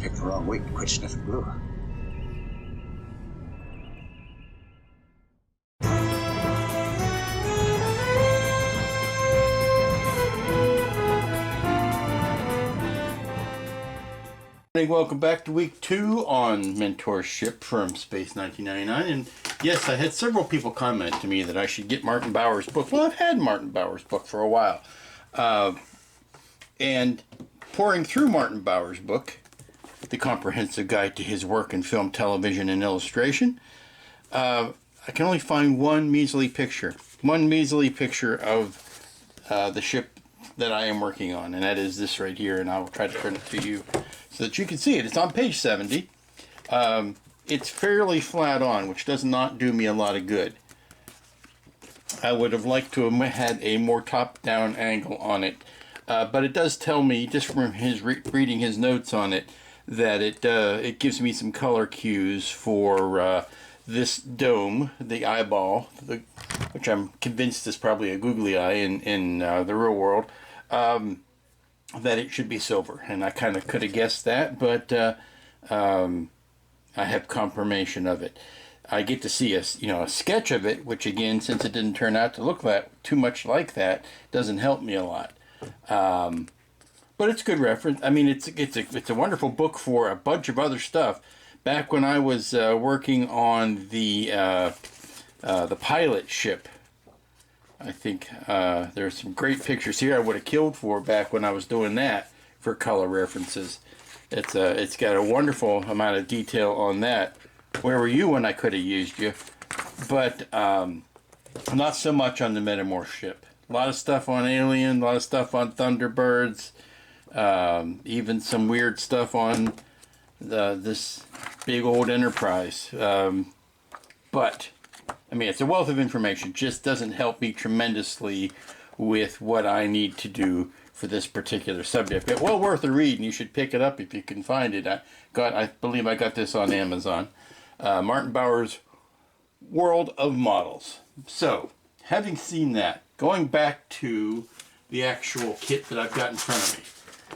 Picked the wrong week and quit sniffing glue. Welcome back to week 2 on Mentorship from Space 1999. And yes, I had several people comment to me that I should get Martin Bauer's book. Well, I've had Martin Bauer's book for a while. And pouring through Martin Bauer's book, The Comprehensive Guide to His Work in Film, Television, and Illustration, I can only find one measly picture. One measly picture of the ship that I am working on. And that is this right here. And I'll try to turn it to you so that you can see it. It's on page 70. It's fairly flat on, which does not do me a lot of good. I would have liked to have had a more top-down angle on it. But it does tell me, just from his reading his notes on it, that it gives me some color cues for this dome, the eyeball, which I'm convinced is probably a googly eye in the real world. That it should be silver, and I kind of could have guessed that, but I have confirmation of it. I get to see a sketch of it, which again, since it didn't turn out to look too much like that, doesn't help me a lot. But it's good reference. I mean, it's a wonderful book for a bunch of other stuff. Back when I was working on the pilot ship, I think there's some great pictures here I would have killed for back when I was doing that for color references. It's got a wonderful amount of detail on that. Where were you when I could have used you? But not so much on the Metamorph ship. A lot of stuff on Alien, a lot of stuff on Thunderbirds, even some weird stuff on this big old Enterprise. But I mean, it's a wealth of information. Just doesn't help me tremendously with what I need to do for this particular subject. But well worth a read, and you should pick it up if you can find it. I believe I got this on Amazon. Martin Bauer's World of Models. So, having seen that, going back to the actual kit that I've got in front of me,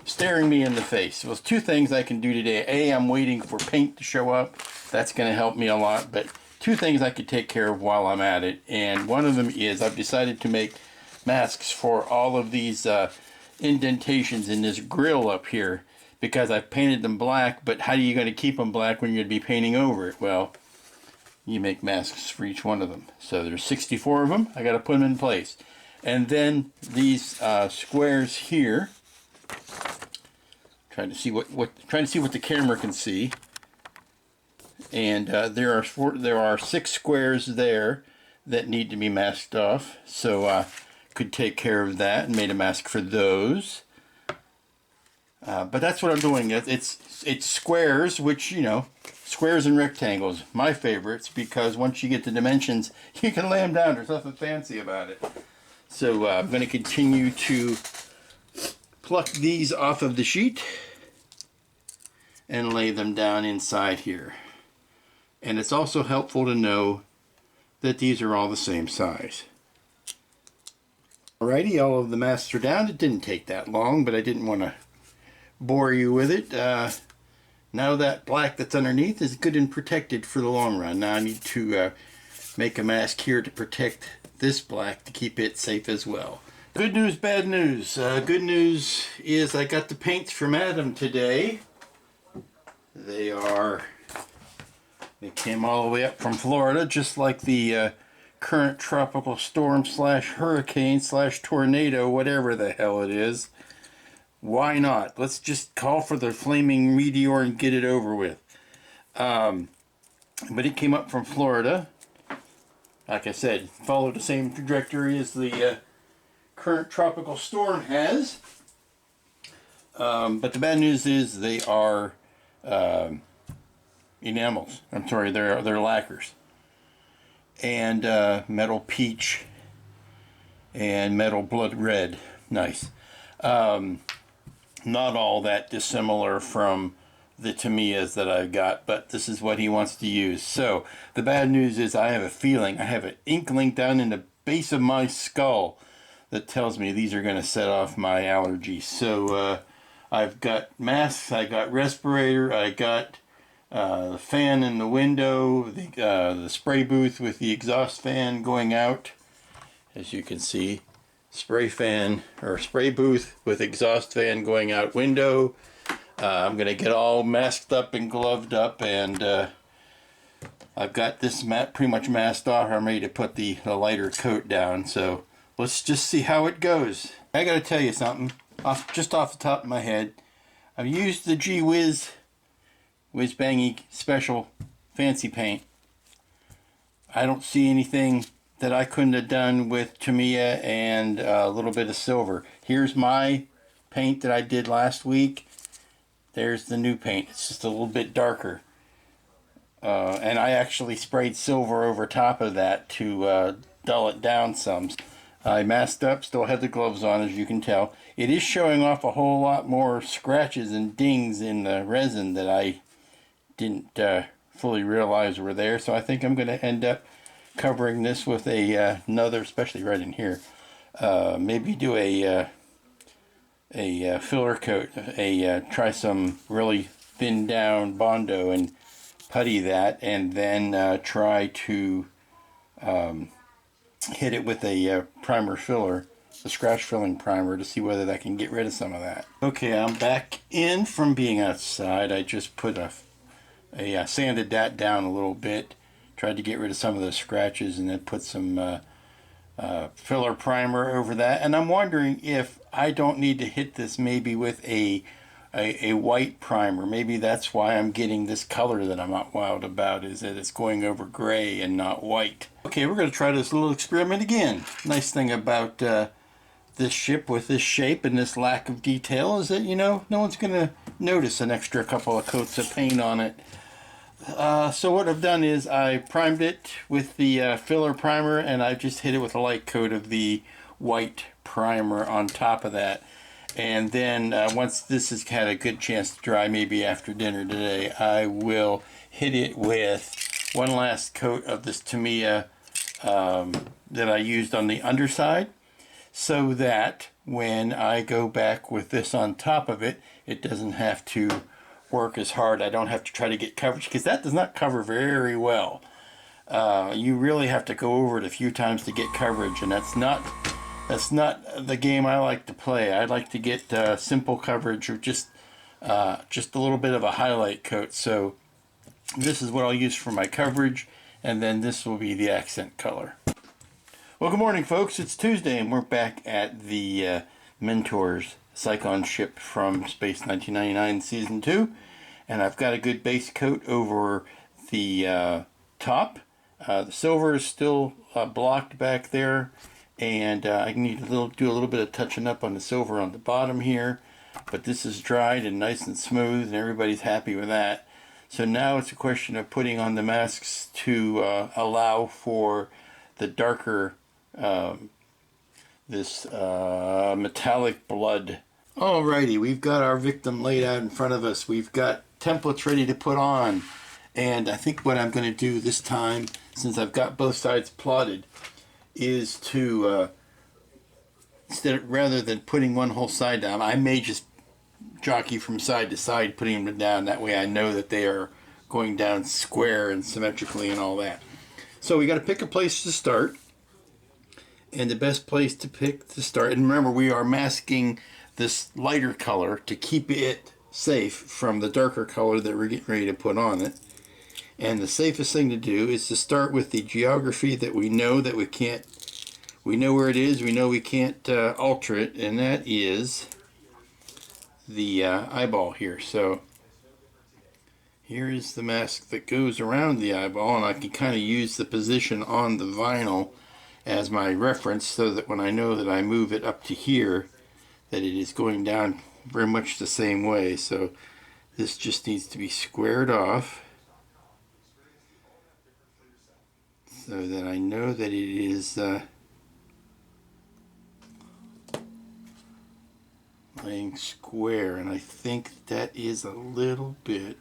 staring me in the face. Well, there's two things I can do today. A, I'm waiting for paint to show up. That's going to help me a lot, but two things I could take care of while I'm at it, and one of them is I've decided to make masks for all of these indentations in this grill up here, because I've painted them black. But how are you going to keep them black when you're going to be painting over it? Well, you make masks for each one of them. So there's 64 of them. I got to put them in place. And then these squares here, trying to see what the camera can see. And there are 6 squares there that need to be masked off, so could take care of that and made a mask for those. But that's what I'm doing. It's squares, which, squares and rectangles, my favorites, because once you get the dimensions, you can lay them down. There's nothing fancy about it. So I'm going to continue to pluck these off of the sheet and lay them down inside here. And it's also helpful to know that these are all the same size. Alrighty, all of the masks are down. It didn't take that long, but I didn't want to bore you with it. Now that black that's underneath is good and protected for the long run. Now I need to make a mask here to protect this black to keep it safe as well. Good news, bad news. Good news is I got the paints from Adam today. They came all the way up from Florida, just like the current tropical storm slash hurricane slash tornado, whatever the hell it is. Why not? Let's just call for the flaming meteor and get it over with. But it came up from Florida. Like I said, followed the same trajectory as the current tropical storm has. But the bad news is they are enamels. I'm sorry, they're lacquers. And metal peach and metal blood red. Nice. Not all that dissimilar from the Tamiyas that I've got, but this is what he wants to use. So the bad news is I have a feeling, I have an inkling down in the base of my skull that tells me these are going to set off my allergies. So I've got masks, I got respirator, I got the fan in the window, the spray booth with the exhaust fan going out. As you can see, spray fan or spray booth with exhaust fan going out window. I'm going to get all masked up and gloved up, and I've got this pretty much masked off. I'm ready to put the lighter coat down, so let's just see how it goes. I got to tell you something, just off the top of my head. I've used the Whiz Bangy Special Fancy Paint. I don't see anything that I couldn't have done with Tamiya and a little bit of silver. Here's my paint that I did last week. There's the new paint. It's just a little bit darker. And I actually sprayed silver over top of that to dull it down some. I masked up, still had the gloves on, as you can tell. It is showing off a whole lot more scratches and dings in the resin that I didn't fully realize were there. So I think I'm going to end up covering this with another, especially right in here, maybe do a filler coat, try some really thin down Bondo and putty that, and then try to hit it with a primer filler, the scratch filling primer, to see whether that can get rid of some of that. Okay, I'm back in from being outside. I just put sanded that down a little bit, tried to get rid of some of the scratches, and then put some filler primer over that. And I'm wondering if I don't need to hit this maybe with a white primer. Maybe that's why I'm getting this color that I'm not wild about, is that it's going over gray and not white. Okay, we're going to try this little experiment again. Nice thing about this ship with this shape and this lack of detail is that, you know, no one's going to notice an extra couple of coats of paint on it. So what I've done is I primed it with the filler primer, and I've just hit it with a light coat of the white primer on top of that. And then once this has had a good chance to dry, maybe after dinner today, I will hit it with one last coat of this Tamiya that I used on the underside, so that when I go back with this on top of it, it doesn't have to work as hard. I don't have to try to get coverage, because that does not cover very well. You really have to go over it a few times to get coverage, and that's not the game I like to play. I like to get simple coverage, or just a little bit of a highlight coat. So this is what I'll use for my coverage, and then this will be the accent color. Well, good morning, folks. It's Tuesday, and we're back at the Mentors Psychon ship from Space 1999 Season 2. And I've got a good base coat over the top. The silver is still blocked back there. And I need to do a little bit of touching up on the silver on the bottom here. But this is dried and nice and smooth, and everybody's happy with that. So now it's a question of putting on the masks to allow for the darker, this metallic blood. Alrighty, we've got our victim laid out in front of us. We've got templates ready to put on. And I think what I'm going to do this time, since I've got both sides plotted, is to, rather than putting one whole side down, I may just jockey from side to side, putting them down. That way I know that they are going down square and symmetrically and all that. So we got to pick a place to start. And the best place to pick to start, and remember, we are masking this lighter color to keep it safe from the darker color that we're getting ready to put on it. And the safest thing to do is to start with the geography that we know that we know where it is, we know we can't alter it, and that is the eyeball here. So here is the mask that goes around the eyeball, and I can kind of use the position on the vinyl as my reference, so that when I know that I move it up to here, that it is going down very much the same way. So this just needs to be squared off, so that I know that it is laying square. And I think that is a little bit,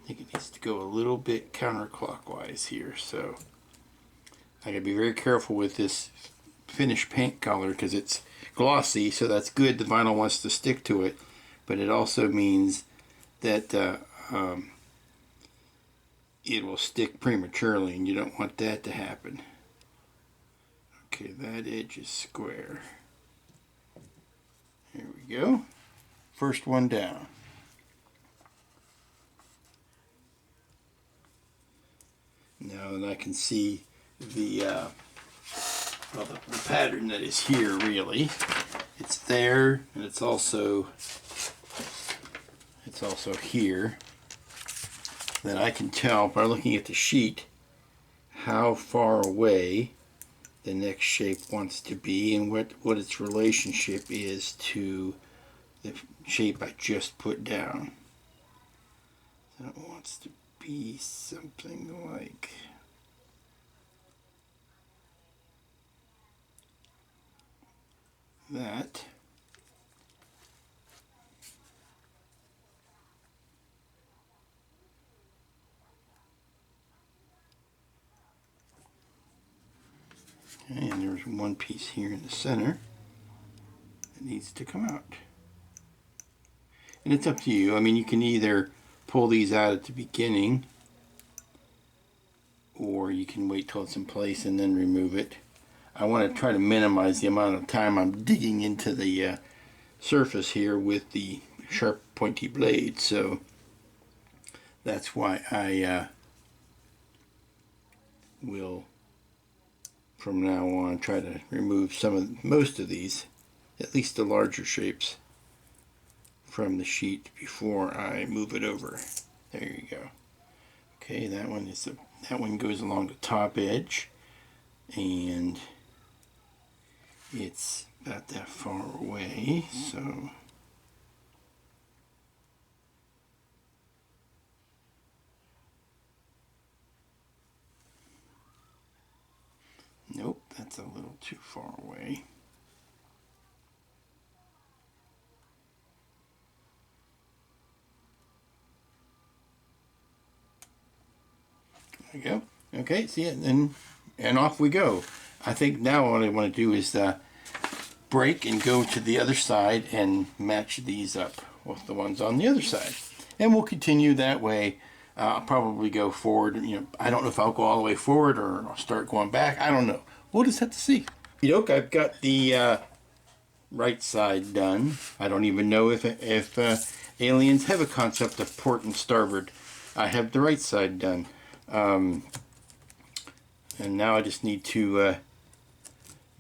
I think it needs to go a little bit counterclockwise here. So I gotta be very careful with this finish paint color, because it's glossy, so that's good. The vinyl wants to stick to it, but it also means that it will stick prematurely, and you don't want that to happen. Okay, that edge is square. Here we go. First one down. Now that I can see the, well, the pattern that is here, really. It's there, and it's also here. Then I can tell by looking at the sheet how far away the next shape wants to be and what its relationship is to the shape I just put down. So it wants to be something like that. Okay, and there's one piece here in the center that needs to come out. And it's up to you. I mean, you can either pull these out at the beginning, or you can wait till it's in place and then remove it. I want to try to minimize the amount of time I'm digging into the surface here with the sharp pointy blade, so that's why I will from now on try to remove most of these, at least the larger shapes, from the sheet before I move it over. There you go. Okay, that one goes along the top edge, and it's about that far away, so nope, that's a little too far away. There you go. Okay, see it, and off we go. I think now what I want to do is break and go to the other side and match these up with the ones on the other side. And we'll continue that way. I'll probably go forward. You know, I don't know if I'll go all the way forward or I'll start going back. I don't know. We'll just have to see. I've got the right side done. I don't even know if aliens have a concept of port and starboard. I have the right side done. And now I just need to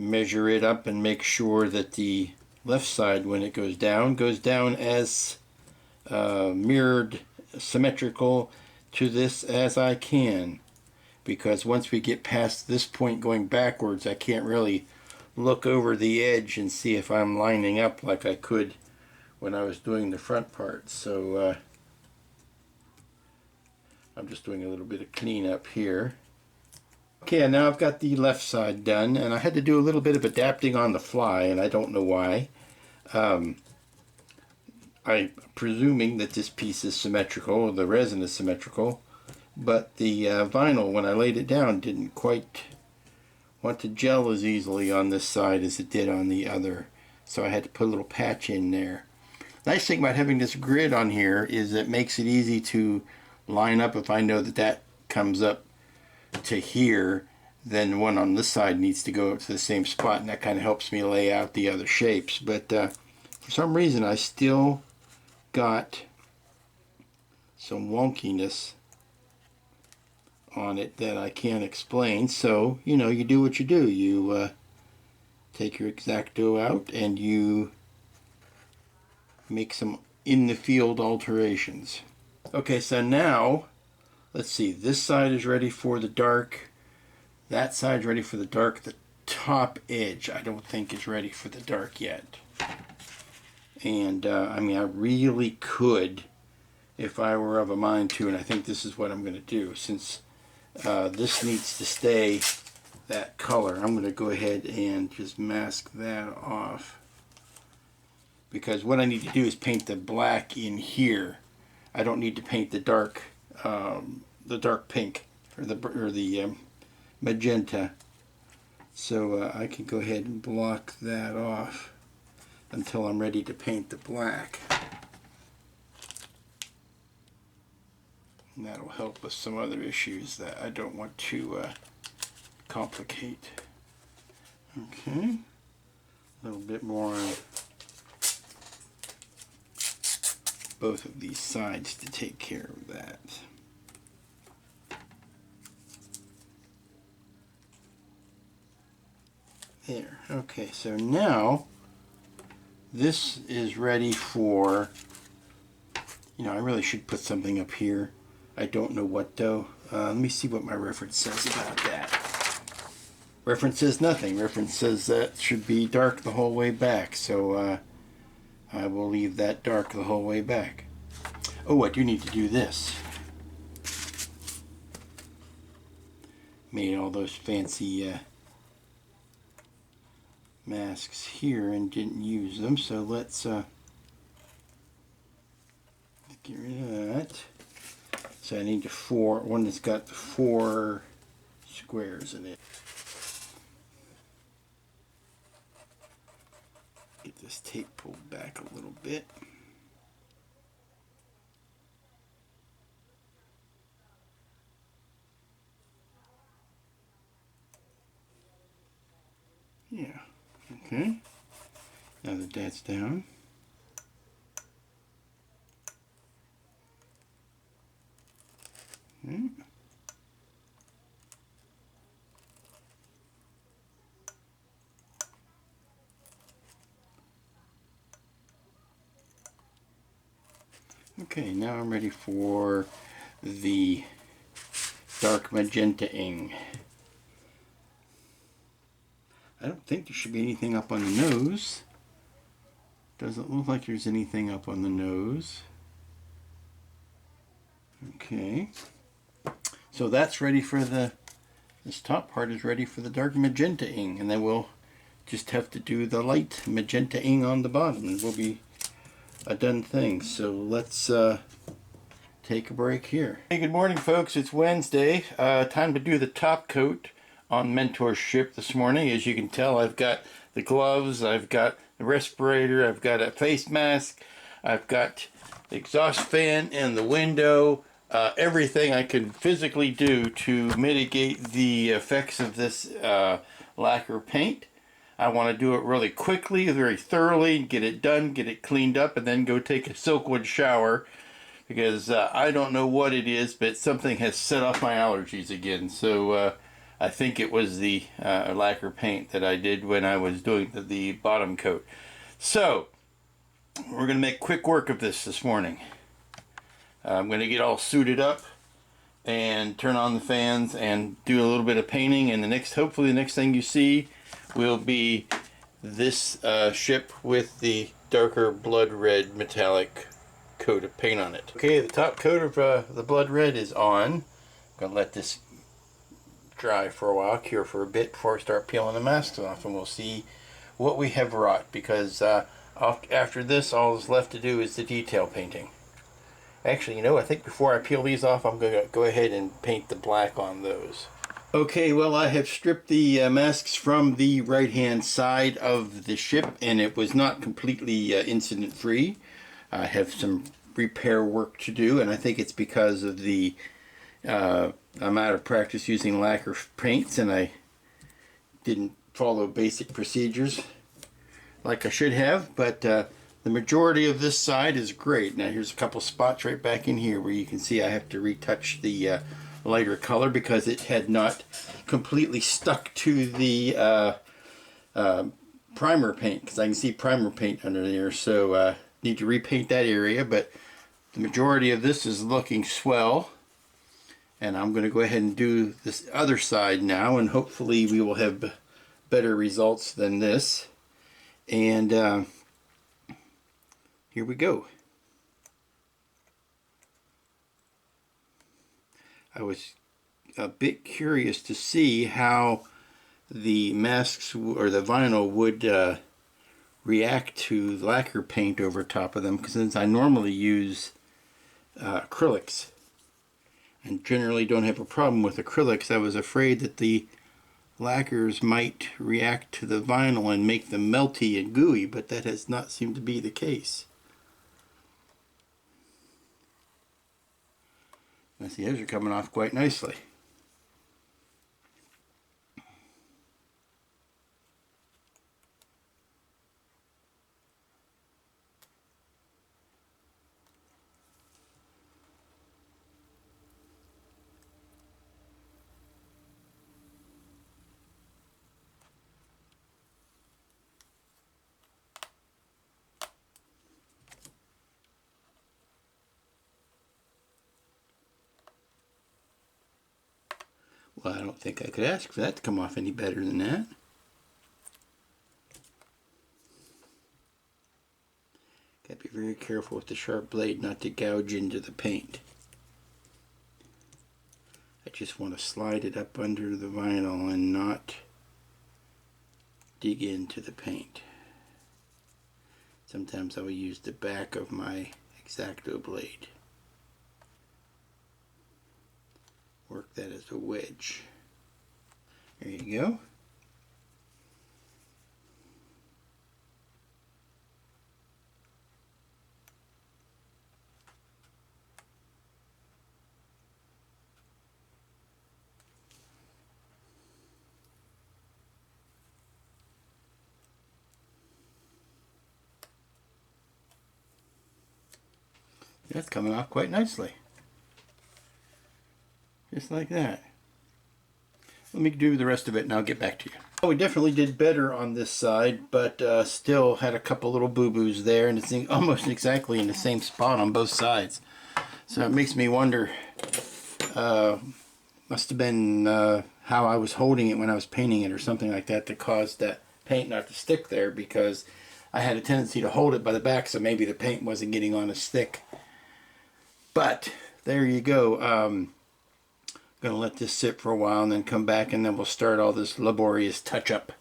measure it up and make sure that the left side, when it goes down as mirrored, symmetrical to this as I can. Because once we get past this point going backwards, I can't really look over the edge and see if I'm lining up like I could when I was doing the front part. So I'm just doing a little bit of cleanup here. Okay, now I've got the left side done, and I had to do a little bit of adapting on the fly, and I don't know why. I'm presuming that this piece is symmetrical, the resin is symmetrical, but the vinyl, when I laid it down, didn't quite want to gel as easily on this side as it did on the other, so I had to put a little patch in there. Nice thing about having this grid on here is it makes it easy to line up. If I know that that comes up to here, then the one on this side needs to go to the same spot, and that kind of helps me lay out the other shapes. But for some reason I still got some wonkiness on it that I can't explain. So you do what you do. You take your X-Acto out and you make some in the field alterations. Okay, so now let's see, this side is ready for the dark, that side's ready for the dark. The top edge I don't think is ready for the dark yet. And I mean, I really could, if I were of a mind to, and I think this is what I'm going to do, since this needs to stay that color, I'm going to go ahead and just mask that off, because what I need to do is paint the black in here. I don't need to paint the dark pink or the magenta. So I can go ahead and block that off until I'm ready to paint the black. And that'll help with some other issues that I don't want to complicate. Okay, a little bit more on both of these sides to take care of that. There. Okay, so now this is ready for, you know, I really should put something up here. I don't know what though. Let me see what my reference says about that. Reference says nothing. Reference says that should be dark the whole way back. So I will leave that dark the whole way back. Oh, I do need to do this. Made all those fancy masks here and didn't use them, so let's get rid of that. So I need one that's got the 4 squares in it. Get this tape pulled back a little bit. Yeah, okay. Now that that's down. Okay, now I'm ready for the dark magenta-ing. I don't think there should be anything up on the nose. Doesn't look like there's anything up on the nose. Okay. So that's ready for this top part is ready for the dark magenta-ing, and then we'll just have to do the light magenta-ing on the bottom, and we'll be a done thing. So let's take a break here. Hey, good morning folks, it's Wednesday. Time to do the top coat on Mentorship this morning. As you can tell, I've got the gloves, I've got the respirator, I've got a face mask, I've got the exhaust fan and the window, everything I can physically do to mitigate the effects of this lacquer paint. I want to do it really quickly, very thoroughly, get it done, get it cleaned up, and then go take a Silkwood shower, because I don't know what it is, but something has set off my allergies again. So I think it was the lacquer paint that I did when I was doing the bottom coat. So we're going to make quick work of this morning. I'm going to get all suited up and turn on the fans and do a little bit of painting, and hopefully the next thing you see will be this ship with the darker blood red metallic coat of paint on it. Okay, the top coat of the blood red is on. I'm going to let this dry for a while, cure for a bit before I start peeling the masks off, and we'll see what we have wrought, because after this all that's left to do is the detail painting. Actually, you know, I think before I peel these off, I'm going to go ahead and paint the black on those. Okay, well, I have stripped the masks from the right-hand side of the ship, and it was not completely incident-free. I have some repair work to do, and I think it's because of the I'm out of practice using lacquer paints, and I didn't follow basic procedures like I should have, but the majority of this side is great. Now here's a couple spots right back in here where you can see I have to retouch the lighter color because it had not completely stuck to the primer paint, because I can see primer paint under there, so need to repaint that area, but the majority of this is looking swell. And I'm going to go ahead and do this other side now, and hopefully we will have better results than this. And here we go. I was a bit curious to see how the masks or the vinyl would react to lacquer paint over top of them, because since I normally use acrylics and generally don't have a problem with acrylics, I was afraid that the lacquers might react to the vinyl and make them melty and gooey, but that has not seemed to be the case. I see those are coming off quite nicely. Well, I don't think I could ask for that to come off any better than that. Gotta be very careful with the sharp blade not to gouge into the paint. I just want to slide it up under the vinyl and not dig into the paint. Sometimes I will use the back of my X-Acto blade. Work that as a wedge. There you go. That's coming off quite nicely. Just like that. Let me do the rest of it and I'll get back to you. Well, we definitely did better on this side, but still had a couple little boo-boos there, and it's almost exactly in the same spot on both sides. So it makes me wonder, must have been how I was holding it when I was painting it or something like that caused that paint not to stick there, because I had a tendency to hold it by the back, so maybe the paint wasn't getting on as thick. But there you go. Gonna let this sit for a while and then come back, and then we'll start all this laborious touch-up.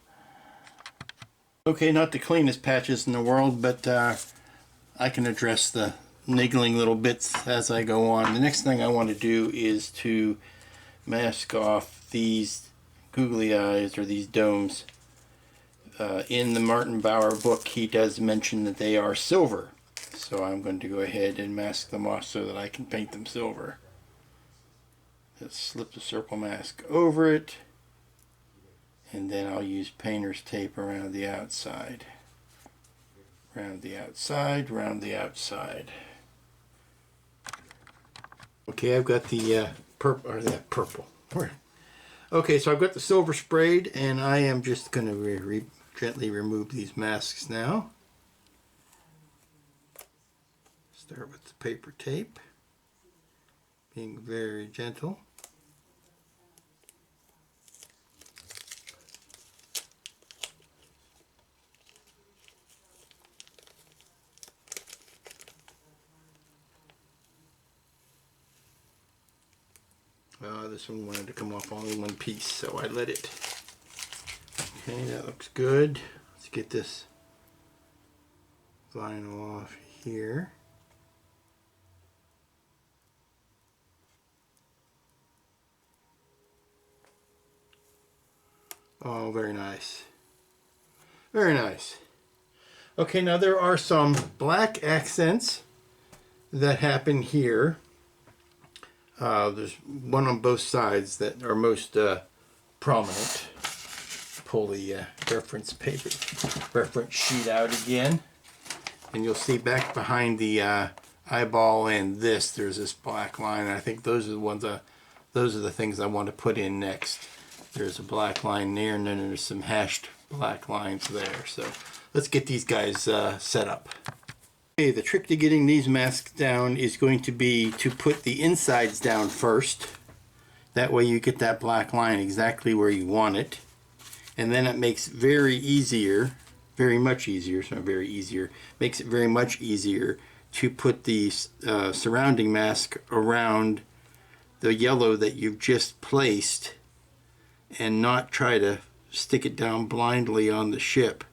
Okay, not the cleanest patches in the world, but I can address the niggling little bits as I go on. The next thing I want to do is to mask off these googly eyes, or these domes. In the Martin Bauer book, he does mention that they are silver. So I'm going to go ahead and mask them off so that I can paint them silver. Just slip the circle mask over it, and then I'll use painter's tape around the outside. Around the outside, around the outside. Okay, I've got the purple. Okay, so I've got the silver sprayed, and I am just going to gently remove these masks now. Start with the paper tape, being very gentle. This one wanted to come off all in one piece, so I let it. Okay, that looks good. Let's get this vinyl off here. Oh, very nice. Very nice. Okay, now there are some black accents that happen here. There's one on both sides that are most prominent. Pull the reference sheet out again, and you'll see back behind the eyeball and there's this black line. I think those are the ones. Those are the things I want to put in next. There's a black line there, and then there's some hashed black lines there. So let's get these guys set up. Okay, the trick to getting these masks down is going to be to put the insides down first. That way you get that black line exactly where you want it. And then it makes very much easier, makes it very much easier to put the surrounding mask around the yellow that you've just placed, and not try to stick it down blindly on the ship.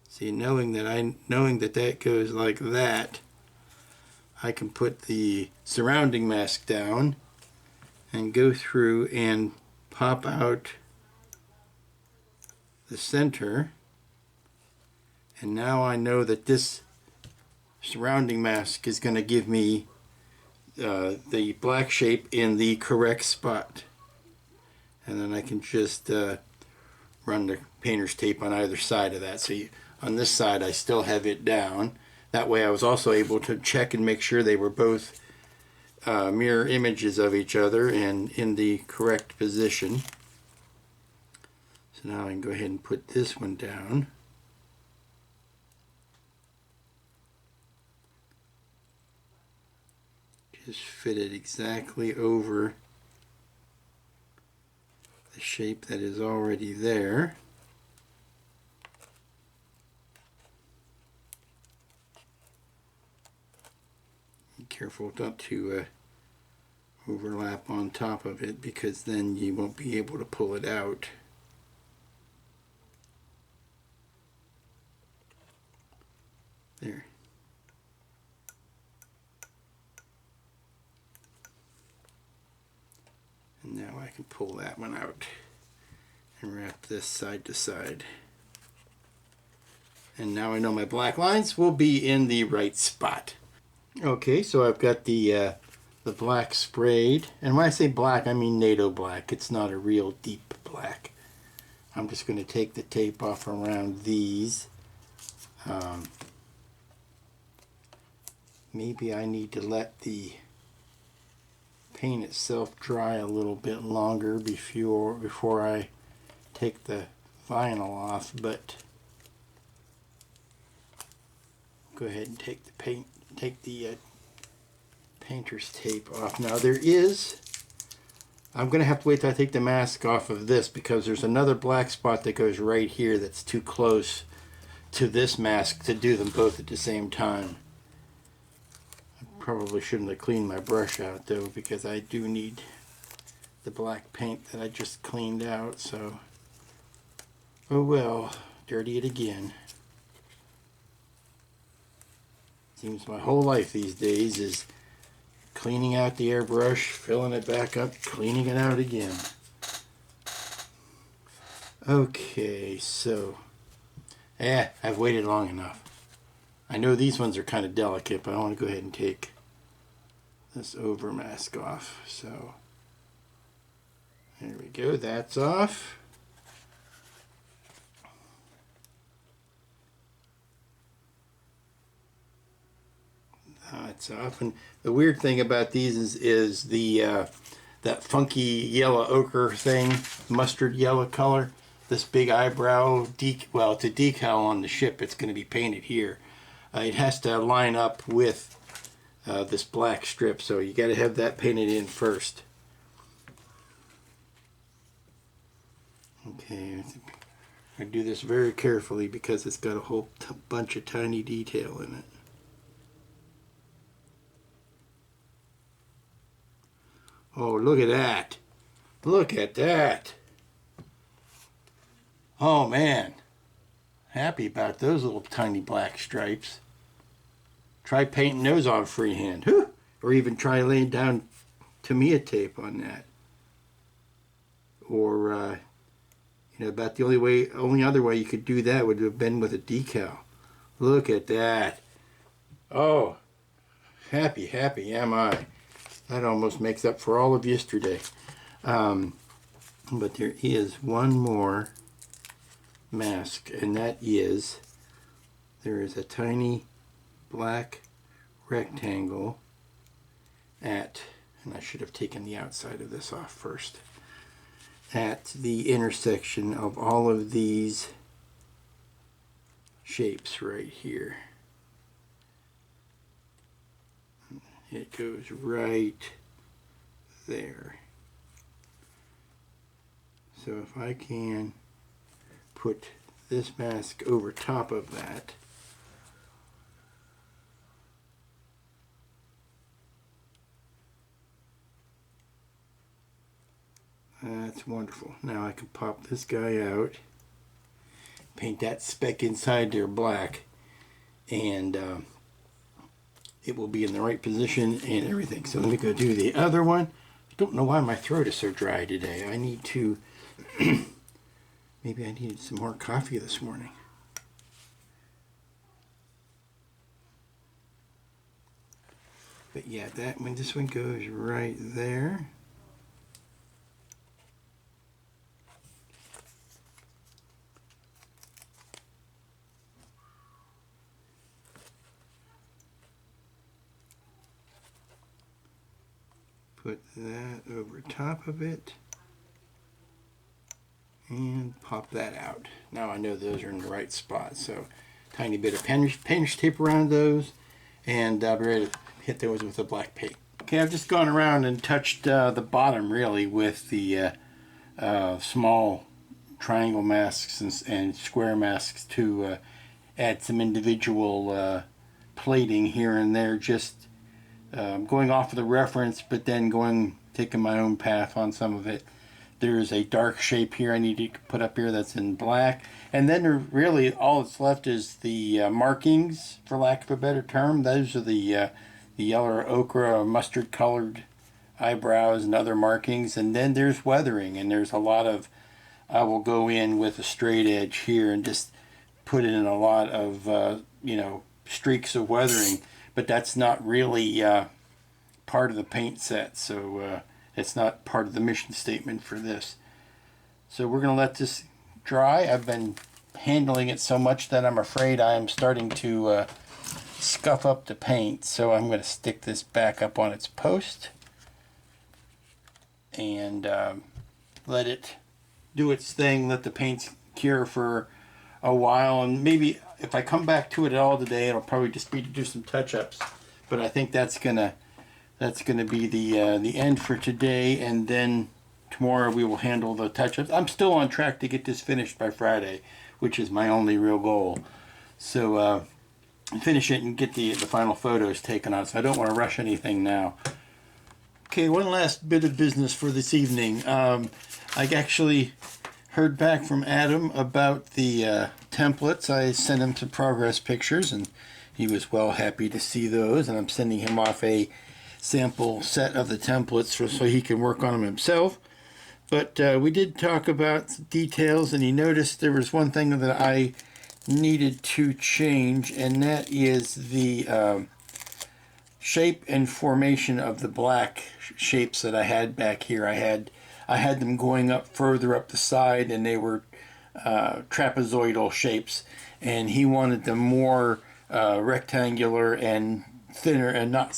See, knowing that that goes like that, I can put the surrounding mask down and go through and pop out the center, and now I know that this surrounding mask is going to give me the black shape in the correct spot. And then I can just run the painter's tape on either side of that. So on this side I still have it down. That way I was also able to check and make sure they were both mirror images of each other and in the correct position. So now I can go ahead and put this one down. Just fit it exactly over the shape that is already there. Be careful not to overlap on top of it, because then you won't be able to pull it out. There. And now I can pull that one out and wrap this side to side. And now I know my black lines will be in the right spot. Okay, so I've got the black sprayed. And when I say black, I mean NATO black. It's not a real deep black. I'm just going to take the tape off around these. Maybe I need to let the paint itself dry a little bit longer before I take the vinyl off, but go ahead and take the painter's tape off. Now I'm going to have to wait till I take the mask off of this, because there's another black spot that goes right here that's too close to this mask to do them both at the same time. Probably shouldn't have cleaned my brush out though, because I do need the black paint that I just cleaned out, so oh well, dirty it again. Seems my whole life these days is cleaning out the airbrush, filling it back up, cleaning it out again. Okay, so I've waited long enough. I know these ones are kind of delicate, but I want to go ahead and take this over mask off. So there we go, that's off. That's off. And the weird thing about these is the that funky yellow ochre thing, mustard yellow color. This big eyebrow well, it's a decal on the ship. It's going to be painted here. It has to line up with this black strip, so you got to have that painted in first. Okay, I do this very carefully because it's got a whole bunch of tiny detail in it. Oh, look at that! Look at that! Oh man, happy about those little tiny black stripes. Try painting those on freehand, or even try laying down Tamiya tape on that. Or about the only other way you could do that would have been with a decal. Look at that! Oh, happy am I. That almost makes up for all of yesterday. But there is one more mask, and that is, there is a tiny black rectangle and I should have taken the outside of this off first, at the intersection of all of these shapes right here. It goes right there. So if I can put this mask over top of that, that's wonderful. Now I can pop this guy out, paint that speck inside there black, and it will be in the right position and everything. So let me go do the other one. I don't know why my throat is so dry today. I need to, maybe I needed some more coffee this morning. But yeah, that one, this one goes right there. Put that over top of it. And pop that out. Now I know those are in the right spot. So tiny bit of painter's tape around those, and I'll be ready to hit those with a black paint. Okay, I've just gone around and touched the bottom really with the small triangle masks and square masks to add some individual plating here and there, just going off of the reference, but then taking my own path on some of it. There's a dark shape here I need to put up here that's in black. And then really all that's left is the markings, for lack of a better term. Those are the yellow ochre mustard colored eyebrows and other markings. And then there's weathering, and there's a lot of, I will go in with a straight edge here and just put in a lot of, streaks of weathering. But that's not really part of the paint set, so it's not part of the mission statement for this. So we're going to let this dry. I've been handling it so much that I'm afraid I am starting to scuff up the paint. So I'm going to stick this back up on its post and let it do its thing, let the paint cure for a while. And maybe if I come back to it at all today, it'll probably just be to do some touch-ups. But I think that's gonna be the end for today, and then tomorrow we will handle the touch-ups. I'm still on track to get this finished by Friday, which is my only real goal. So finish it and get the final photos taken on. So I don't want to rush anything now. Okay, one last bit of business for this evening. I actually heard back from Adam about the templates. I sent him some progress pictures, and he was well happy to see those, and I'm sending him off a sample set of the templates so he can work on them himself. But we did talk about details, and he noticed there was one thing that I needed to change, and that is the shape and formation of the black shapes that I had back here. I had them going up further up the side, and they were trapezoidal shapes, and he wanted them more rectangular and thinner, and not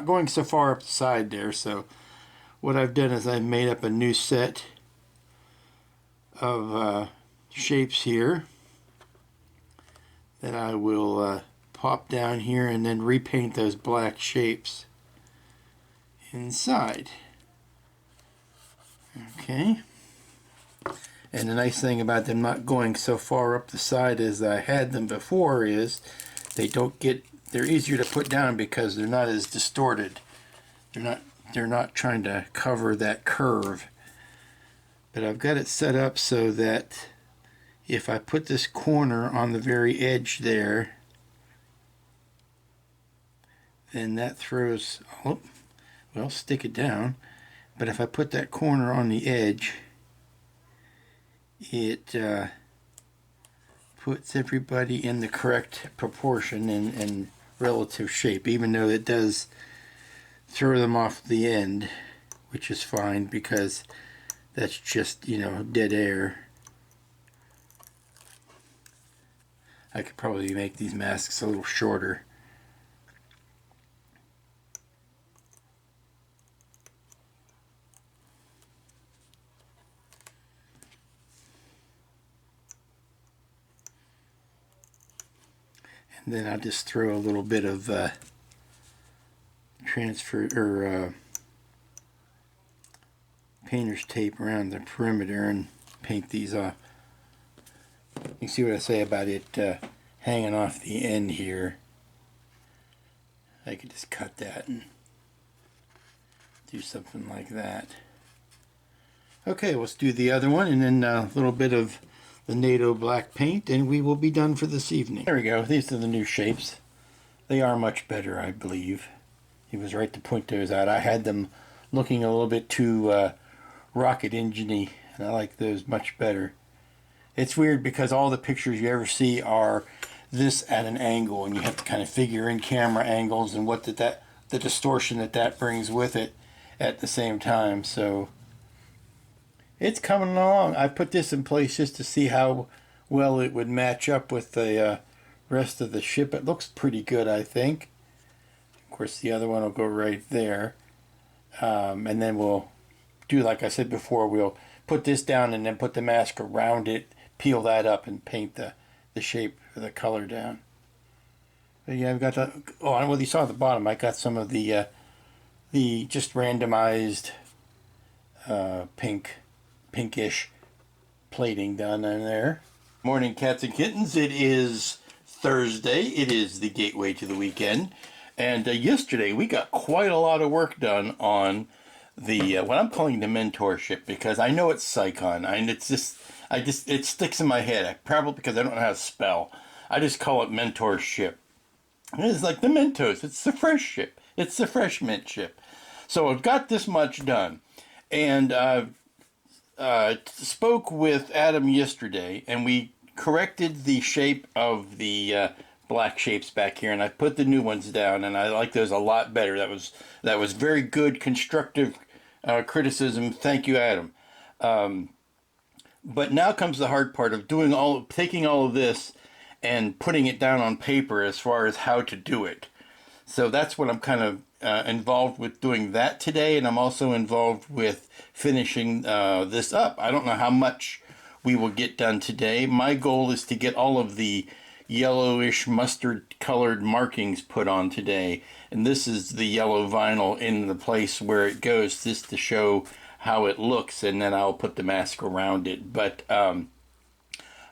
going so far up the side there. So what I've done is I've made up a new set of shapes here that I will pop down here and then repaint those black shapes inside. Okay. And the nice thing about them not going so far up the side as I had them before is they're easier to put down because they're not as distorted. They're not trying to cover that curve. But I've got it set up so that if I put this corner on the very edge there, then that throws, stick it down. But if I put that corner on the edge, it puts everybody in the correct proportion and relative shape, even though it does throw them off the end, which is fine because that's just, dead air. I could probably make these masks a little shorter. And then I'll just throw a little bit of painter's tape around the perimeter and paint these off. You can see what I say about it hanging off the end here. I could just cut that and do something like that. Okay, let's do the other one, and then a little bit of the NATO black paint, and we will be done for this evening. There we go. These are the new shapes. They are much better, I believe. He was right to point those out. I had them looking a little bit too rocket engine-y, and I like those much better. It's weird because all the pictures you ever see are this at an angle, and you have to kind of figure in camera angles and what the distortion that brings with it at the same time. So it's coming along. I put this in place just to see how well it would match up with the rest of the ship. It looks pretty good, I think. Of course, the other one will go right there. And then we'll do, like I said before, we'll put this down and then put the mask around it, peel that up, and paint the shape of the color down. But yeah, I've got the, oh, and what you saw at the bottom, I got some of the just randomized pinkish plating done in there. Morning, cats and kittens. It is Thursday. It is the gateway to the weekend. And yesterday we got quite a lot of work done on the what I'm calling the mentorship, because I know it's Psychon, and it's just it sticks in my head. Probably because I don't know how to spell. I just call it mentorship. It's like the Mentos. It's the fresh ship. It's the fresh mint ship. So I've got this much done, and spoke with Adam yesterday, and we corrected the shape of the black shapes back here, and I put the new ones down, and I like those a lot better. That was very good constructive criticism. Thank you, Adam. But now comes the hard part of taking all of this and putting it down on paper as far as how to do it. So that's what I'm kind of involved with doing that today, and I'm also involved with finishing this up. I don't know how much we will get done today. My goal is to get all of the yellowish mustard colored markings put on today, and this is the yellow vinyl in the place where it goes, just to show how it looks, and then I'll put the mask around it. But I'm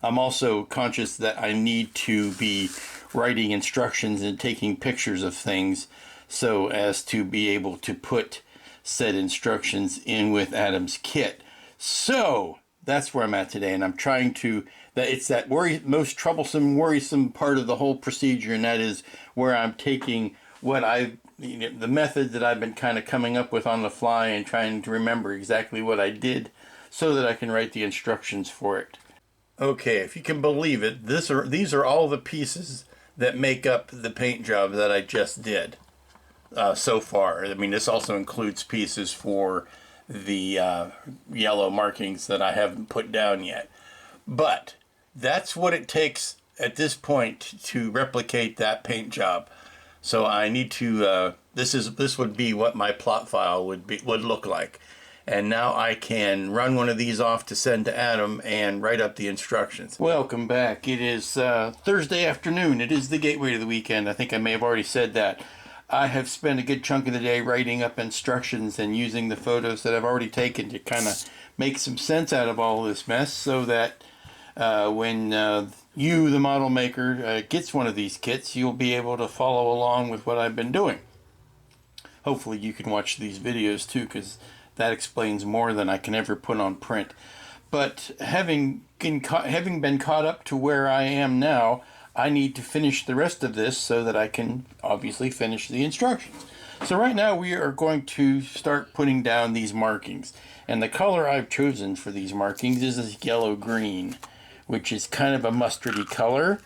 also conscious that I need to be writing instructions and taking pictures of things so as to be able to put said instructions in with Adam's kit. So that's where I'm at today, and I'm trying to, it's that most troublesome, worrisome part of the whole procedure, and that is where I'm taking the method that I've been kind of coming up with on the fly and trying to remember exactly what I did so that I can write the instructions for it. Okay, if you can believe it, these are all the pieces that make up the paint job that I just did so far. I mean, this also includes pieces for the yellow markings that I haven't put down yet. But that's what it takes at this point to replicate that paint job. So I need to, this would be what my plot file would look like. And now I can run one of these off to send to Adam and write up the instructions. Welcome back. It is Thursday afternoon. It is the gateway to the weekend. I think I may have already said that. I have spent a good chunk of the day writing up instructions and using the photos that I've already taken to kind of make some sense out of all this mess, so that when you, the model maker, gets one of these kits, you'll be able to follow along with what I've been doing. Hopefully you can watch these videos too, because that explains more than I can ever put on print. But having been caught up to where I am now, I need to finish the rest of this so that I can obviously finish the instructions. So right now we are going to start putting down these markings. And the color I've chosen for these markings is this yellow-green, which is kind of a mustardy color.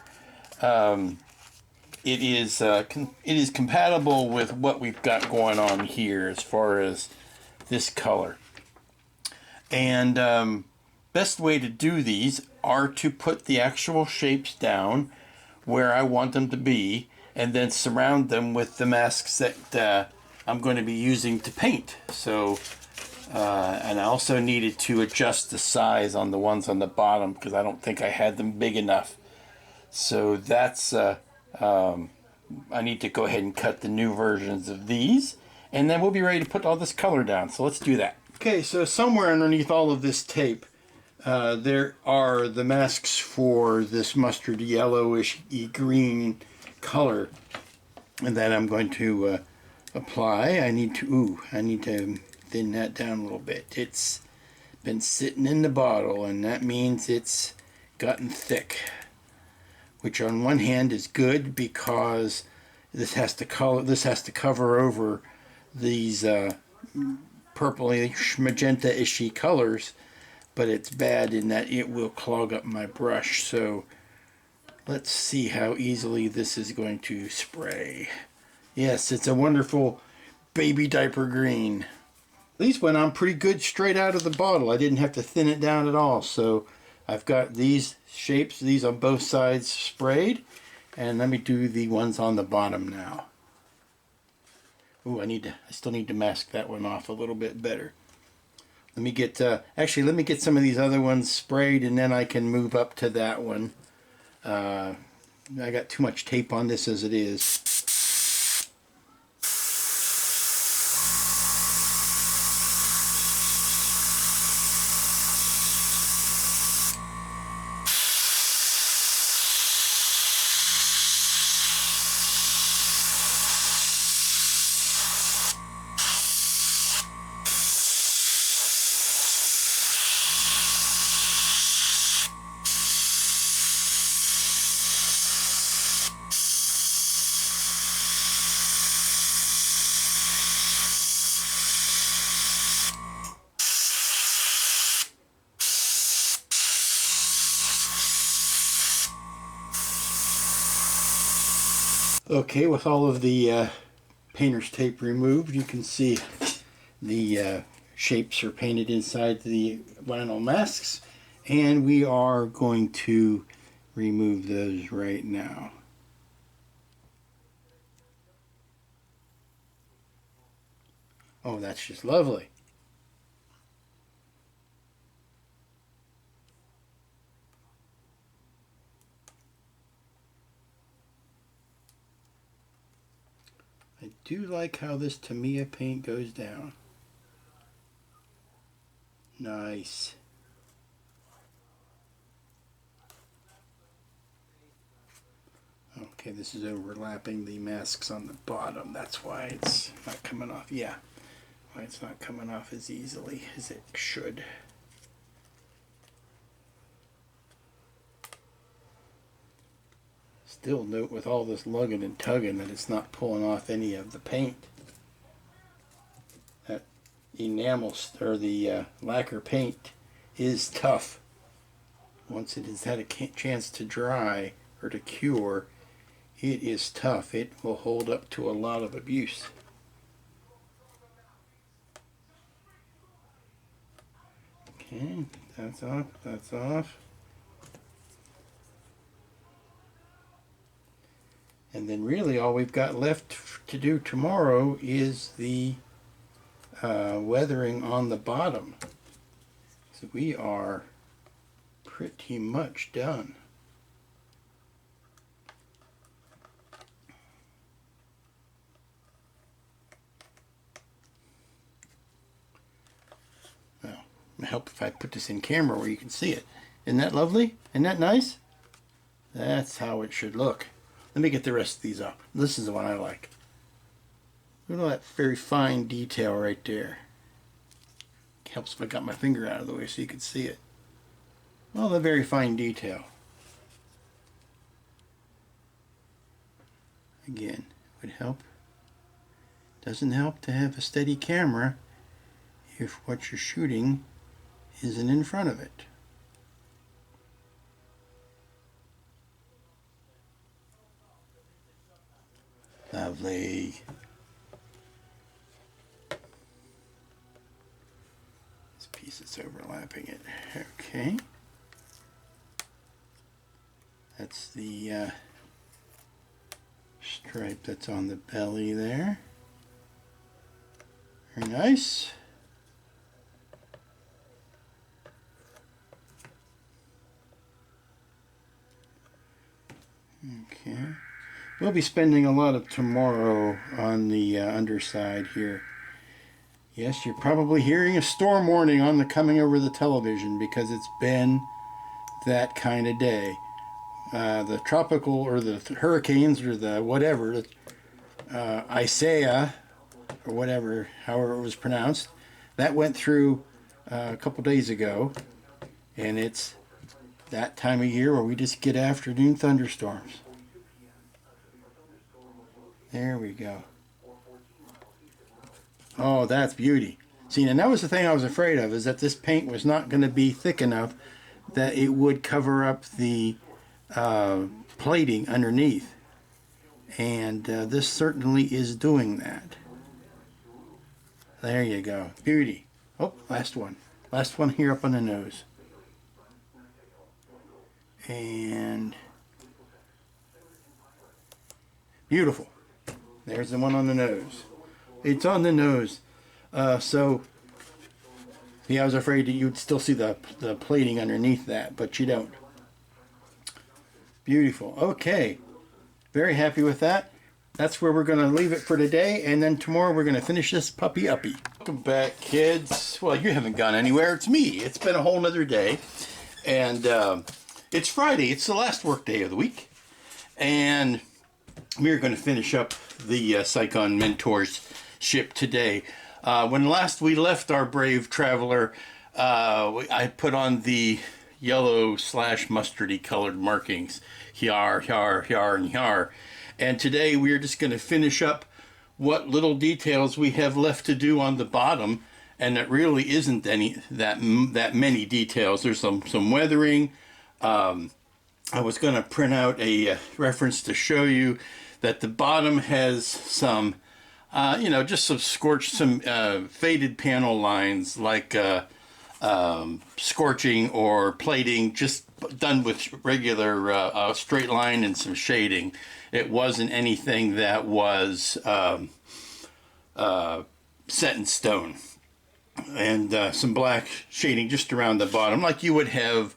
It is compatible with what we've got going on here as far as this color. And best way to do these are to put the actual shapes down where I want them to be, and then surround them with the masks that I'm going to be using to paint. So, and I also needed to adjust the size on the ones on the bottom, because I don't think I had them big enough. So that's, I need to go ahead and cut the new versions of these, and then we'll be ready to put all this color down. So let's do that. Okay, so somewhere underneath all of this tape, there are the masks for this mustard yellowish green color, and that I'm going to apply. I need to thin that down a little bit. It's been sitting in the bottle, and that means it's gotten thick, which on one hand is good, because this has to cover over these purplish magenta-ishy colors, but it's bad in that it will clog up my brush. So Let's see how easily this is going to spray. Yes, it's a wonderful baby diaper green. These went on pretty good straight out of the bottle. I didn't have to thin it down at all. So I've got these shapes, these on both sides sprayed. And let me do the ones on the bottom now. Ooh, I still need to mask that one off a little bit better. Let me get, actually let me get some of these other ones sprayed and then I can move up to that one. I got too much tape on this as it is. Okay, with all of the painter's tape removed, you can see the shapes are painted inside the vinyl masks, and we are going to remove those right now. Oh, that's just lovely. I do like how this Tamiya paint goes down. Nice. Okay, this is overlapping the masks on the bottom. That's why it's not coming off. Yeah, why it's not coming off as easily as it should. Still note with all this lugging and tugging that it's not pulling off any of the paint. That enamel or the lacquer paint is tough. Once it has had a chance to dry or to cure, it is tough. It will hold up to a lot of abuse. Okay, that's off, that's off. And then really all we've got left to do tomorrow is the weathering on the bottom. So we are pretty much done. Well, it'll help if I put this in camera where you can see it. Isn't that lovely? Isn't that nice? That's how it should look. Let me get the rest of these off. This is the one I like. Look at all that very fine detail right there. Helps if I got my finger out of the way so you can see it. All the very fine detail. Again, would help. Doesn't help to have a steady camera if what you're shooting isn't in front of it. Lovely. This piece is overlapping it. Okay. That's the stripe that's on the belly there. Very nice. Okay. We'll be spending a lot of tomorrow on the underside here. Yes, you're probably hearing a storm warning on the coming over the television because it's been that kind of day. The tropical or the hurricanes or the whatever, Isaiah or whatever, however it was pronounced, that went through a couple days ago, and it's that time of year where we just get afternoon thunderstorms. There we go. Oh, that's beauty. See, and that was the thing I was afraid of, is that this paint was not going to be thick enough that it would cover up the plating underneath. And this certainly is doing that. There you go. Beauty. Oh, last one. Last one here up on the nose. And beautiful. There's the one on the nose. It's on the nose. So, yeah, I was afraid that you'd still see the plating underneath that, but you don't. Beautiful. Okay. Very happy with that. That's where we're going to leave it for today, and then tomorrow we're going to finish this puppy uppy. Welcome back, kids. Well, you haven't gone anywhere. It's me. It's been a whole nother day, and it's Friday. It's the last work day of the week, and we're going to finish up the Psychon Mentors ship today. When last we left our brave traveler, I put on the yellow / mustardy colored markings. Hyar, hyar, hyar, and hyar. And today we're just going to finish up what little details we have left to do on the bottom, and it really isn't that many details. There's some weathering. I was going to print out a reference to show you that the bottom has some, just some faded panel lines, like scorching or plating, just done with regular straight line and some shading. It wasn't anything that was set in stone. And some black shading just around the bottom, like you would have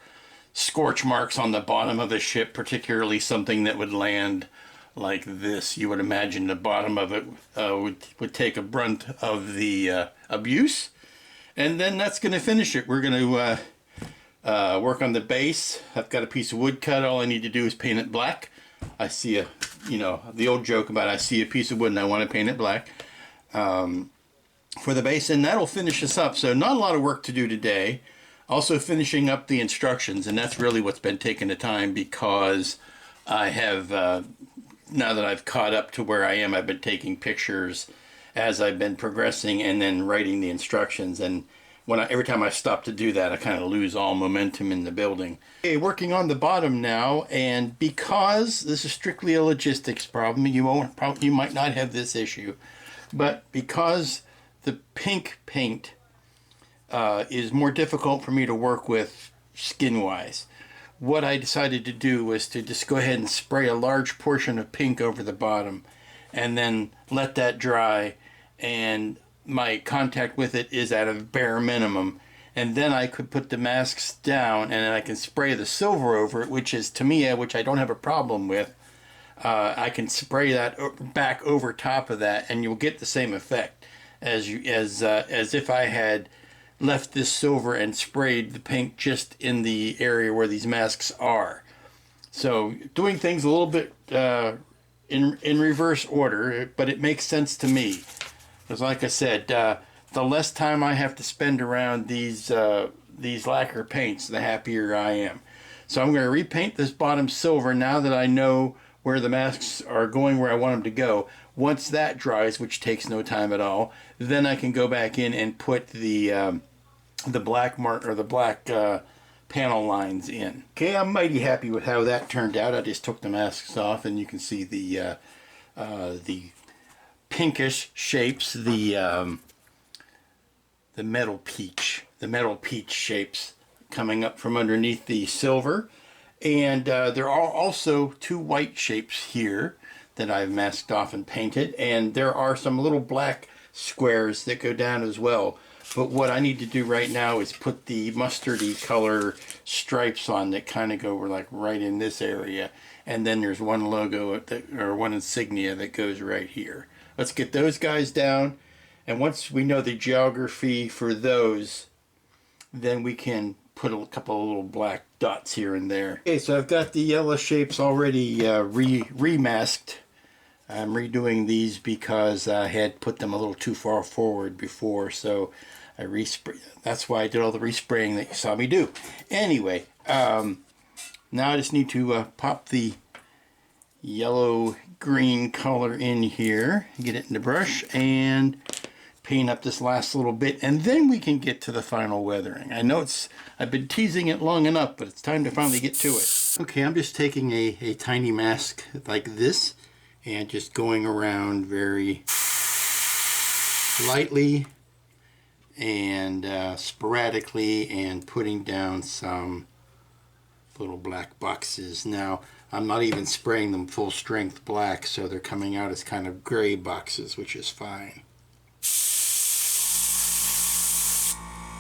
scorch marks on the bottom of a ship, particularly something that would land like this. You would imagine the bottom of it would take a brunt of the abuse. And then that's going to finish it. We're going to work on the base. I've got a piece of wood cut. All I need to do is paint it black. I see the old joke about I see a piece of wood and I want to paint it black for the base, and that'll finish us up. So not a lot of work to do today. Also finishing up the instructions, and that's really what's been taking the time, because I have, now that I've caught up to where I am, I've been taking pictures as I've been progressing and then writing the instructions. And every time I stop to do that, I kind of lose all momentum in the building. Okay, working on the bottom now, and because this is strictly a logistics problem, you might not have this issue, but because the pink paint is more difficult for me to work with skin-wise, what I decided to do was to just go ahead and spray a large portion of pink over the bottom and then let that dry, and my contact with it is at a bare minimum, and then I could put the masks down and then I can spray the silver over it, which is, to me, which I don't have a problem with. I can spray that back over top of that, and you'll get the same effect as if I had left this silver and sprayed the pink just in the area where these masks are. So doing things a little bit in reverse order, but it makes sense to me. Because like I said, the less time I have to spend around these lacquer paints, the happier I am. So I'm going to repaint this bottom silver now that I know where the masks are going, where I want them to go. Once that dries, which takes no time at all, then I can go back in and put the black mark, or the black panel lines in. Okay, I'm mighty happy with how that turned out. I just took the masks off, and you can see the pinkish shapes, the metal peach shapes coming up from underneath the silver. And there are also two white shapes here that I've masked off and painted, and there are some little black squares that go down as well. But what I need to do right now is put the mustardy color stripes on that kind of go like right in this area, and then there's one logo or one insignia that goes right here. Let's get those guys down, and once we know the geography for those, then we can put a couple of little black dots here and there. Okay, so I've got the yellow shapes already remasked. I'm redoing these because I had put them a little too far forward before, so I that's why I did all the respraying that you saw me do. Anyway, now I just need to pop the yellow-green color in here, get it in the brush, and paint up this last little bit, and then we can get to the final weathering. I know I've been teasing it long enough, but it's time to finally get to it. Okay, I'm just taking a tiny mask like this and just going around very lightly and sporadically and putting down some little black boxes. Now, I'm not even spraying them full strength black, so they're coming out as kind of gray boxes, which is fine.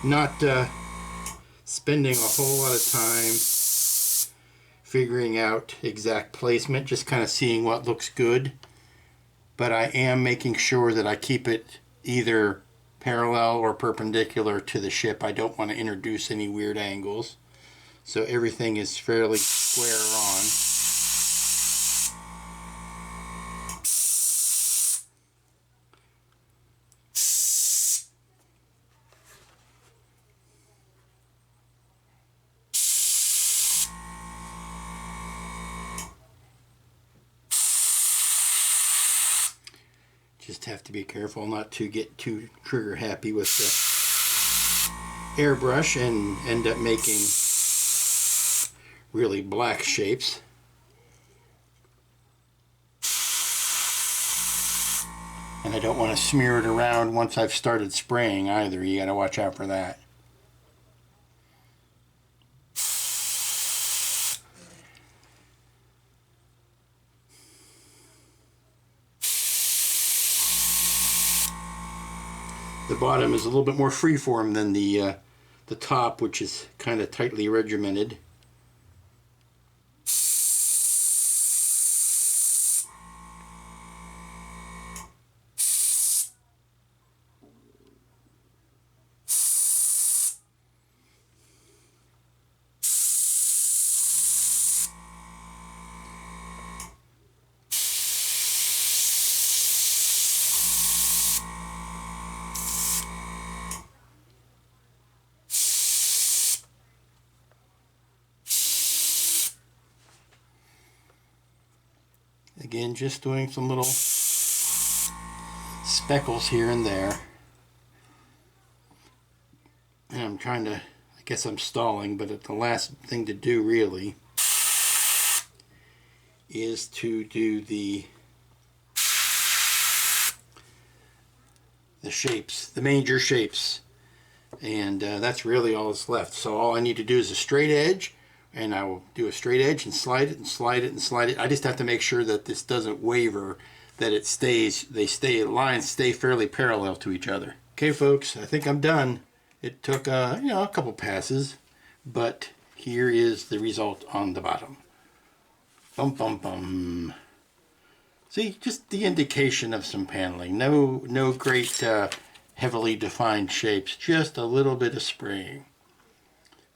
Not spending a whole lot of time figuring out exact placement, just kind of seeing what looks good. But I am making sure that I keep it either parallel or perpendicular to the ship. I don't want to introduce any weird angles. So everything is fairly square on. Just have to be careful not to get too trigger happy with the airbrush and end up making really black shapes. And I don't want to smear it around once I've started spraying either. You got to watch out for that. The bottom is a little bit more freeform than the top, which is kind of tightly regimented. Again, just doing some little speckles here and there. And I'm trying to, I guess I'm stalling, but the last thing to do really is to do the shapes, the major shapes. And that's really all that's left. So all I need to do is a straight edge, and I will do a straight edge and slide it and slide it and slide it. I just have to make sure that this doesn't waver, that it stays, lines stay fairly parallel to each other. Okay folks, I think I'm done. It took a couple passes, but here is the result on the bottom. Bum bum bum. See, just the indication of some paneling. No great heavily defined shapes, just a little bit of spraying.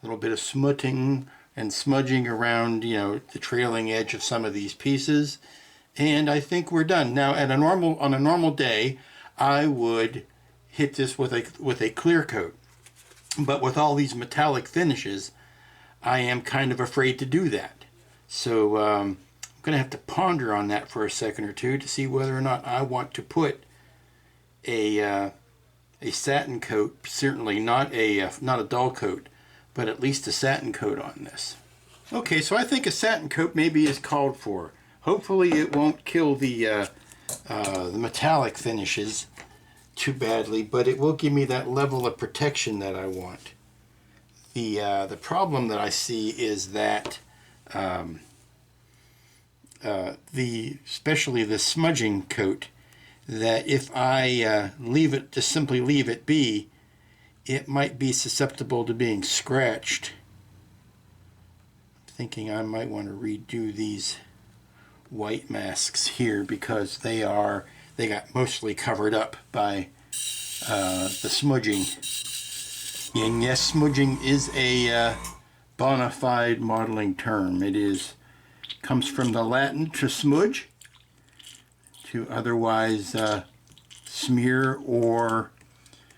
A little bit of smutting and smudging around, the trailing edge of some of these pieces, and I think we're done. Now, on a normal day, I would hit this with a clear coat, but with all these metallic finishes, I am kind of afraid to do that. So I'm going to have to ponder on that for a second or two to see whether or not I want to put a satin coat, certainly not a dull coat, but at least a satin coat on this. Okay, so I think a satin coat maybe is called for. Hopefully it won't kill the metallic finishes too badly, but it will give me that level of protection that I want. The problem that I see is that especially the smudging coat, that if I simply leave it be, it might be susceptible to being scratched. Thinking I might want to redo these white masks here because they got mostly covered up by the smudging. And yes, smudging is a bona fide modeling term. It comes from the Latin to smudge, to otherwise smear or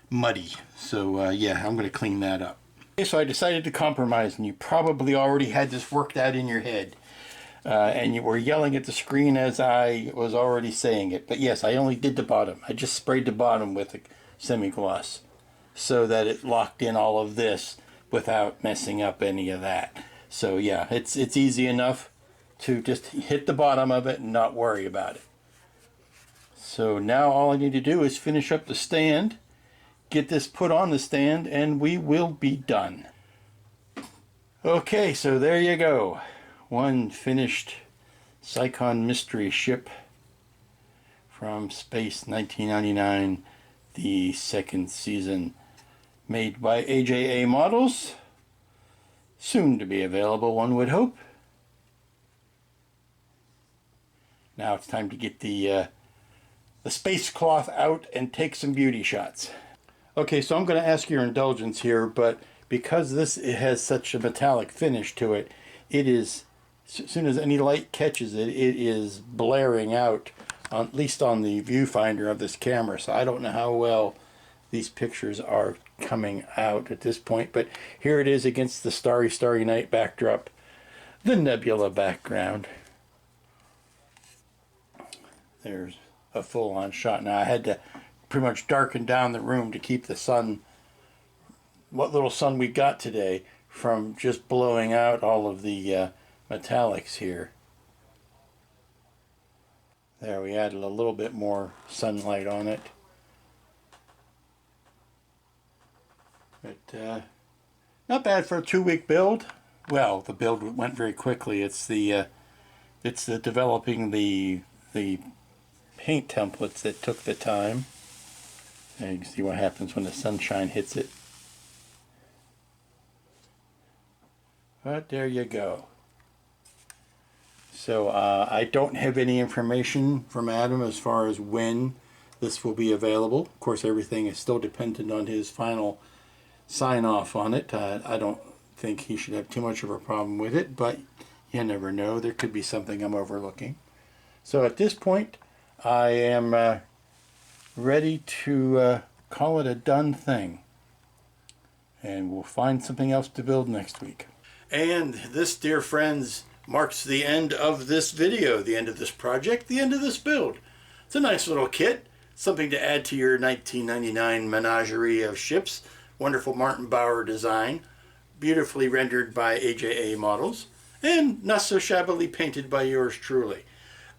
muddy. So yeah, I'm going to clean that up. Okay, so I decided to compromise, and you probably already had this worked out in your head. And you were yelling at the screen as I was already saying it. But yes, I only did the bottom. I just sprayed the bottom with a semi-gloss so that it locked in all of this without messing up any of that. So yeah, it's easy enough to just hit the bottom of it and not worry about it. So now all I need to do is finish up the stand, get this put on the stand, and we will be done. Okay, so there you go. One finished Psychon mystery ship from Space 1999, the second season, made by AJA Models. Soon to be available, one would hope. Now it's time to get the space cloth out and take some beauty shots. Okay, so I'm going to ask your indulgence here, but because it has such a metallic finish to it, it is, as soon as any light catches it, it is blaring out, at least on the viewfinder of this camera. So I don't know how well these pictures are coming out at this point, but here it is against the starry, starry night backdrop, the nebula background. There's a full-on shot. Now I had to pretty much darken down the room to keep the sun, what little sun we got today, from just blowing out all of the metallics here. There, we added a little bit more sunlight on it. But not bad for a 2-week build. Well, the build went very quickly. It's the developing the paint templates that took the time. And you can see what happens when the sunshine hits it. But there you go. So I don't have any information from Adam as far as when this will be available. Of course, everything is still dependent on his final sign off on it. I don't think he should have too much of a problem with it, but you never know. There could be something I'm overlooking. So at this point, I am ready to call it a done thing. And we'll find something else to build next week. And this, dear friends, marks the end of this video, the end of this project, the end of this build. It's a nice little kit, something to add to your 1999 menagerie of ships. Wonderful Martin Bauer design, beautifully rendered by AJA Models, and not so shabbily painted by yours truly.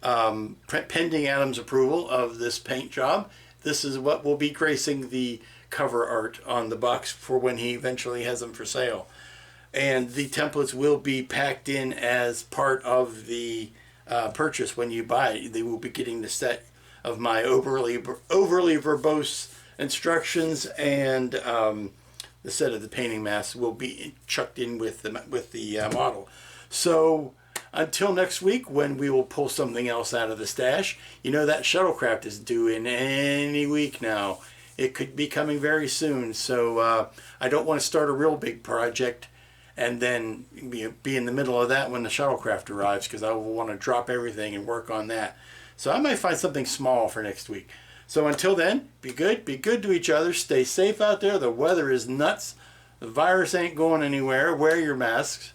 Pending Adam's approval of this paint job, this is what will be gracing the cover art on the box for when he eventually has them for sale. And the templates will be packed in as part of the purchase when you buy it. They will be getting the set of my overly verbose instructions, and the set of the painting masks will be chucked in with the model. So until next week, when we will pull something else out of the stash. You know, that shuttlecraft is due in any week now. It could be coming very soon. So I don't want to start a real big project and then be in the middle of that when the shuttlecraft arrives, because I will want to drop everything and work on that. So I might find something small for next week. So until then, be good to each other, stay safe out there. The weather is nuts. The virus ain't going anywhere. Wear your masks.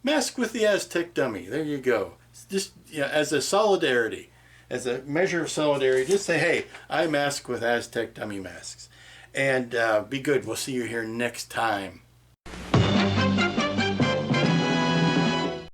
Mask with the Aztek dummy. There you go. Just, you know, as a solidarity, as a measure of solidarity, just say, hey, I mask with Aztek dummy masks. And be good. We'll see you here next time.